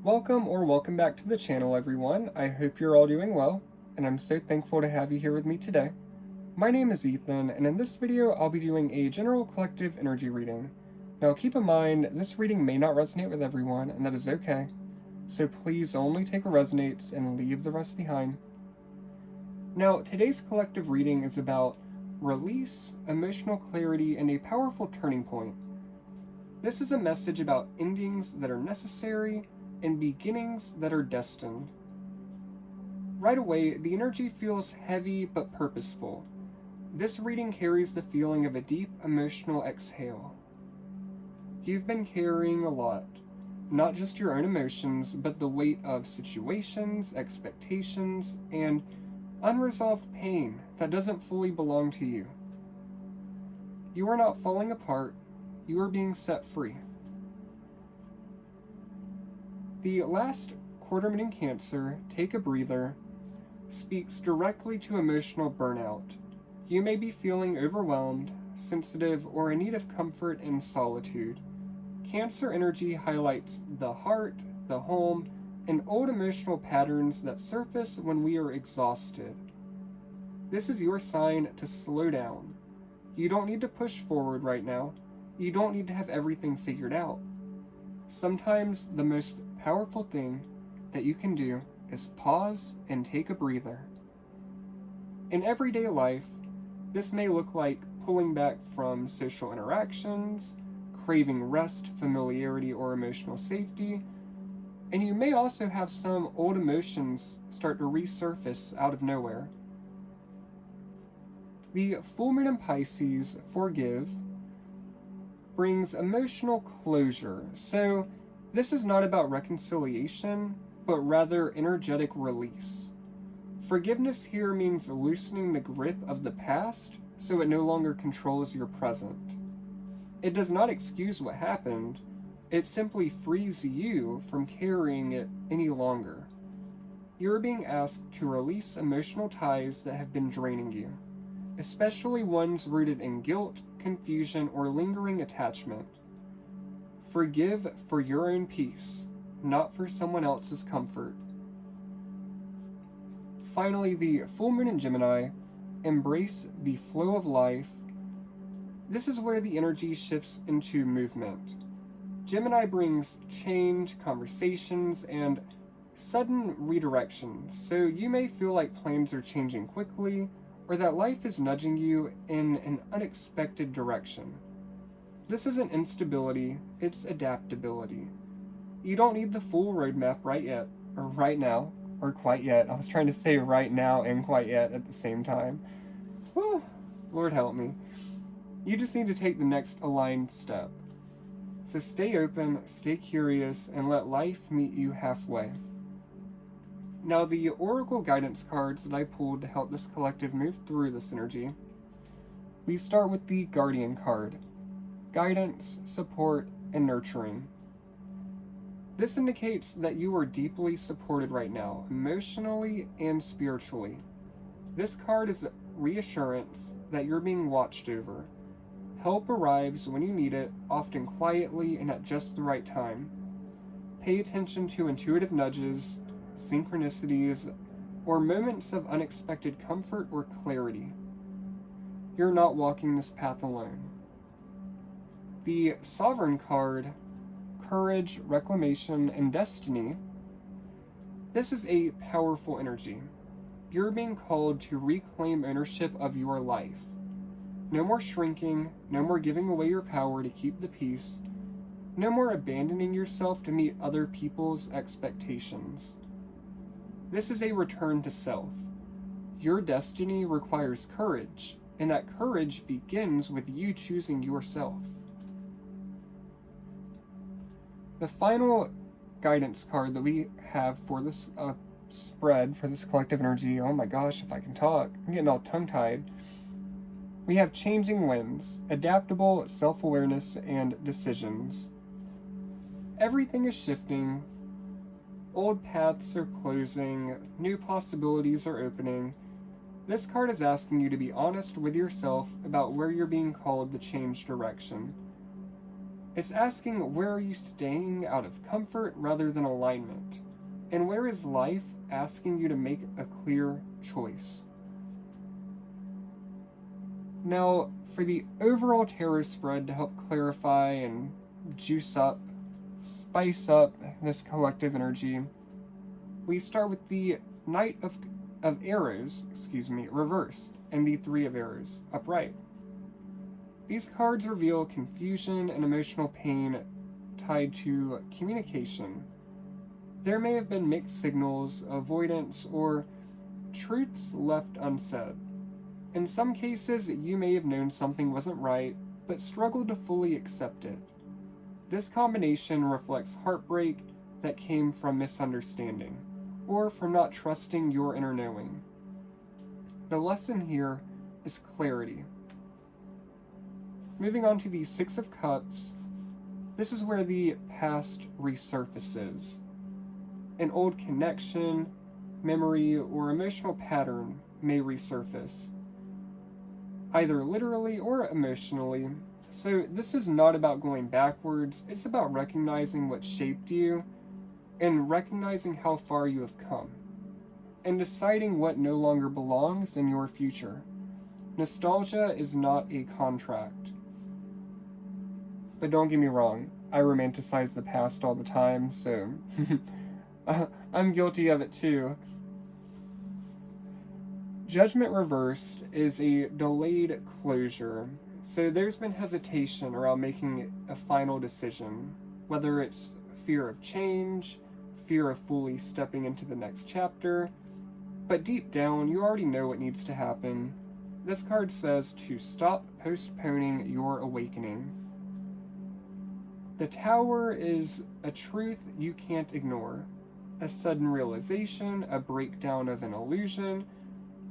Welcome back to the channel, everyone. I hope you're all doing well, and I'm so thankful to have you here with me today. My name is Ethan, and in this video, I'll be doing a general collective energy reading. Now, keep in mind, this reading may not resonate with everyone, and that is okay. So please only take what resonates and leave the rest behind. Now, today's collective reading is about release, emotional clarity, and a powerful turning point. This is a message about endings that are necessary and beginnings that are destined. Right away, the energy feels heavy but purposeful. This reading carries the feeling of a deep emotional exhale. You've been carrying a lot, not just your own emotions, but the weight of situations, expectations, and unresolved pain that doesn't fully belong to you. You are not falling apart, you are being set free. The last quarter moon in Cancer, Take a Breather, speaks directly to emotional burnout. You may be feeling overwhelmed, sensitive, or in need of comfort and solitude. Cancer energy highlights the heart, the home, and old emotional patterns that surface when we are exhausted. This is your sign to slow down. You don't need to push forward right now. You don't need to have everything figured out. Sometimes the most powerful thing that you can do is pause and take a breather. In everyday life, this may look like pulling back from social interactions, craving rest, familiarity, or emotional safety, and you may also have some old emotions start to resurface out of nowhere. The full moon in Pisces, Forgive, brings emotional closure, so this is not about reconciliation, but rather energetic release. Forgiveness here means loosening the grip of the past so it no longer controls your present. It does not excuse what happened, it simply frees you from carrying it any longer. You are being asked to release emotional ties that have been draining you, especially ones rooted in guilt, confusion, or lingering attachment. Forgive for your own peace, not for someone else's comfort. Finally, the full moon in Gemini, Embrace the flow of life. This is where the energy shifts into movement. Gemini brings change, conversations, and sudden redirections, so you may feel like plans are changing quickly, or that life is nudging you in an unexpected direction. This isn't instability, it's adaptability. You don't need the full roadmap right yet, or right now, or quite yet. I was trying to say right now and quite yet at the same time. Whew, Lord help me. You just need to take the next aligned step. So stay open, stay curious, and let life meet you halfway. Now, the Oracle guidance cards that I pulled to help this collective move through this energy. We start with the Guardian card. Guidance, support, and nurturing. This indicates that you are deeply supported right now, emotionally and spiritually. This card is reassurance that you're being watched over. Help arrives when you need it, often quietly and at just the right time. Pay attention to intuitive nudges, synchronicities, or moments of unexpected comfort or clarity. You're not walking this path alone. The Sovereign card, Courage, Reclamation, and Destiny. This is a powerful energy. You're being called to reclaim ownership of your life. No more shrinking, no more giving away your power to keep the peace, no more abandoning yourself to meet other people's expectations. This is a return to self. Your destiny requires courage, and that courage begins with you choosing yourself. The final guidance card that we have for this spread, for this collective energy, oh my gosh, if I can talk, I'm getting all tongue-tied. We have Changing Winds, Adaptable, Self-Awareness, and Decisions. Everything is shifting, old paths are closing, new possibilities are opening. This card is asking you to be honest with yourself about where you're being called to change direction. It's asking, where are you staying out of comfort rather than alignment? And where is life asking you to make a clear choice? Now, for the overall tarot spread to help clarify and juice up, spice up this collective energy, we start with the Knight of Arrows, reversed, and the Three of Arrows, upright. These cards reveal confusion and emotional pain tied to communication. There may have been mixed signals, avoidance, or truths left unsaid. In some cases, you may have known something wasn't right, but struggled to fully accept it. This combination reflects heartbreak that came from misunderstanding, or from not trusting your inner knowing. The lesson here is clarity. Moving on to the Six of Cups, this is where the past resurfaces. An old connection, memory, or emotional pattern may resurface, either literally or emotionally. So this is not about going backwards, it's about recognizing what shaped you and recognizing how far you have come, and deciding what no longer belongs in your future. Nostalgia is not a contract. But don't get me wrong, I romanticize the past all the time, so I'm guilty of it too. Judgment reversed is a delayed closure, so there's been hesitation around making a final decision, whether it's fear of change, fear of fully stepping into the next chapter, but deep down you already know what needs to happen. This card says to stop postponing your awakening. The Tower is a truth you can't ignore, a sudden realization, a breakdown of an illusion,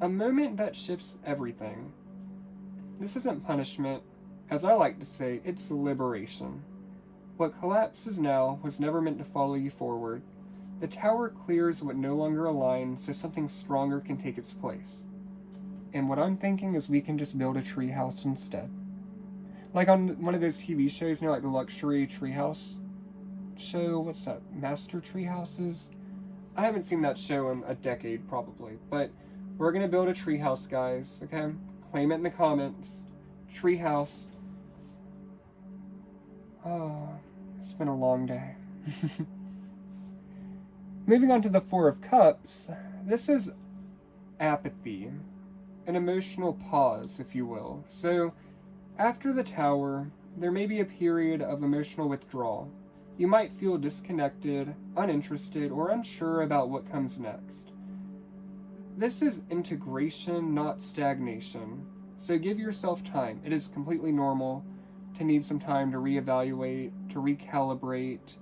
a moment that shifts everything. This isn't punishment. As I like to say, it's liberation. What collapses now was never meant to follow you forward. The Tower clears what no longer aligns so something stronger can take its place. And what I'm thinking is we can just build a treehouse instead. Like on one of those TV shows, like the luxury treehouse show. What's that? Master Treehouses? I haven't seen that show in a decade, probably. But we're going to build a treehouse, guys. Okay? Claim it in the comments. Treehouse. Oh, it's been a long day. Moving on to the Four of Cups. This is apathy. An emotional pause, if you will. So, after the Tower, there may be a period of emotional withdrawal. You might feel disconnected, uninterested, or unsure about what comes next. This is integration, not stagnation. So give yourself time. It is completely normal to need some time to reevaluate, to recalibrate.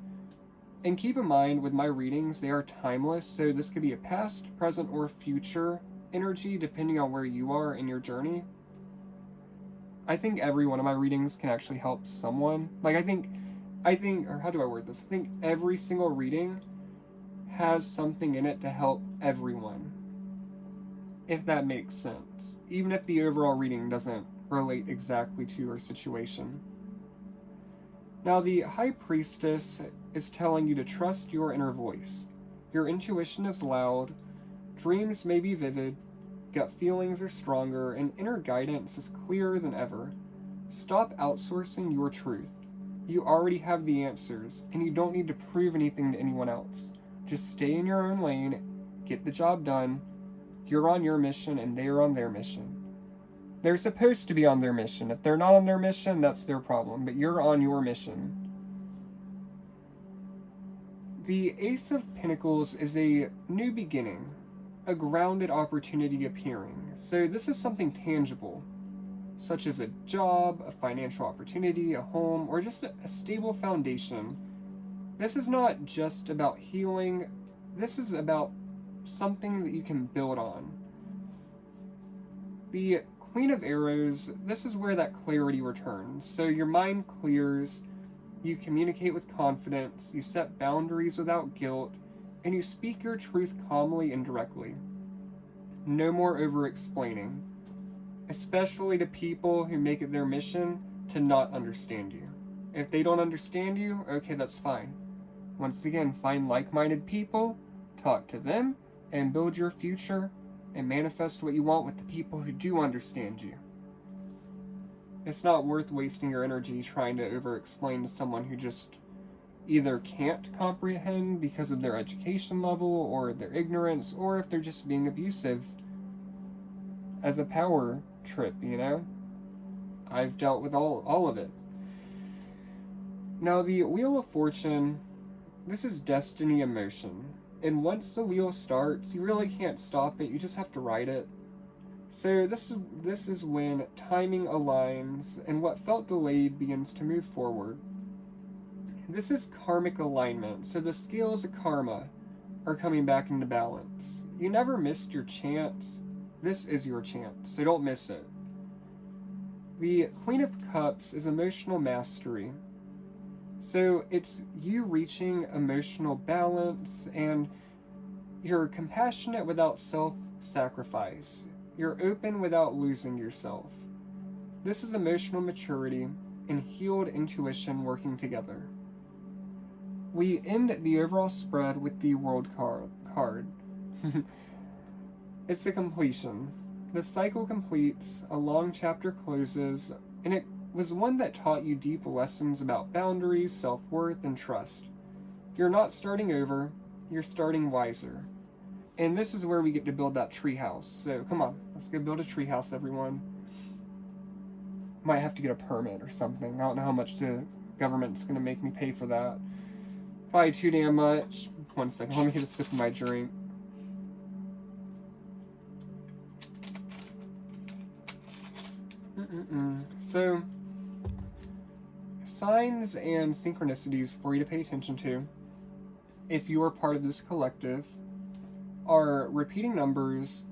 And keep in mind, with my readings, they are timeless, so this could be a past, present, or future energy, depending on where you are in your journey. I think every one of my readings can actually help someone. Like, I think, or how do I word this? I think every single reading has something in it to help everyone, if that makes sense. Even if the overall reading doesn't relate exactly to your situation. Now, the High Priestess is telling you to trust your inner voice. Your intuition is loud, dreams may be vivid, gut feelings are stronger, and inner guidance is clearer than ever. Stop outsourcing your truth. You already have the answers, and you don't need to prove anything to anyone else. Just stay in your own lane, get the job done. You're on your mission, and they're on their mission. They're supposed to be on their mission. If they're not on their mission, that's their problem, but you're on your mission. The Ace of Pentacles is a new beginning, a grounded opportunity appearing. So this is something tangible, such as a job, a financial opportunity, a home, or just a stable foundation. This is not just about healing. This is about something that you can build on. The Queen of Arrows, this is where that clarity returns. So your mind clears, you communicate with confidence, you set boundaries without guilt, and you speak your truth calmly and directly. No more over-explaining, especially to people who make it their mission to not understand you. If they don't understand you, okay, that's fine. Once again, find like-minded people, talk to them, and build your future and manifest what you want with the people who do understand you. It's not worth wasting your energy trying to over-explain to someone who just either can't comprehend because of their education level or their ignorance, or if they're just being abusive as a power trip, you know? I've dealt with all of it. Now, the Wheel of Fortune, this is destiny in motion. And once the wheel starts, you really can't stop it, you just have to ride it. So this is when timing aligns and what felt delayed begins to move forward. This is karmic alignment, so the scales of karma are coming back into balance. You never missed your chance. This is your chance, so don't miss it. The Queen of Cups is emotional mastery. So it's you reaching emotional balance, and you're compassionate without self-sacrifice. You're open without losing yourself. This is emotional maturity and healed intuition working together. We end the overall spread with the World card. It's a completion. The cycle completes, a long chapter closes, and it was one that taught you deep lessons about boundaries, self-worth, and trust. You're not starting over, you're starting wiser. And this is where we get to build that treehouse. So come on, let's go build a treehouse, everyone. Might have to get a permit or something. I don't know how much the government's going to make me pay for that. Probably too damn much. One second, let me get a sip of my drink. So, signs and synchronicities for you to pay attention to, if you are part of this collective, are repeating numbers,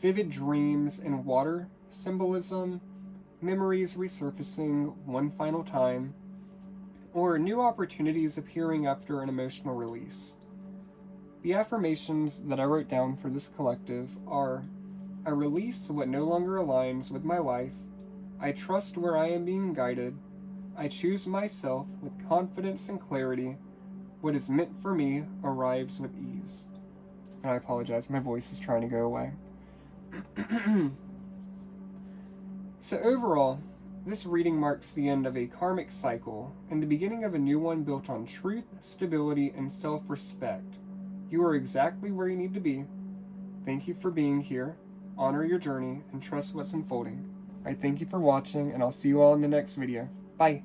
vivid dreams and water symbolism, memories resurfacing one final time, or new opportunities appearing after an emotional release. The affirmations that I wrote down for this collective are: I release what no longer aligns with my life. I trust where I am being guided. I choose myself with confidence and clarity. What is meant for me arrives with ease. And I apologize, my voice is trying to go away. So overall, this reading marks the end of a karmic cycle and the beginning of a new one built on truth, stability, and self-respect. You are exactly where you need to be. Thank you for being here. Honor your journey and trust what's unfolding. I thank you for watching, and I'll see you all in the next video. Bye!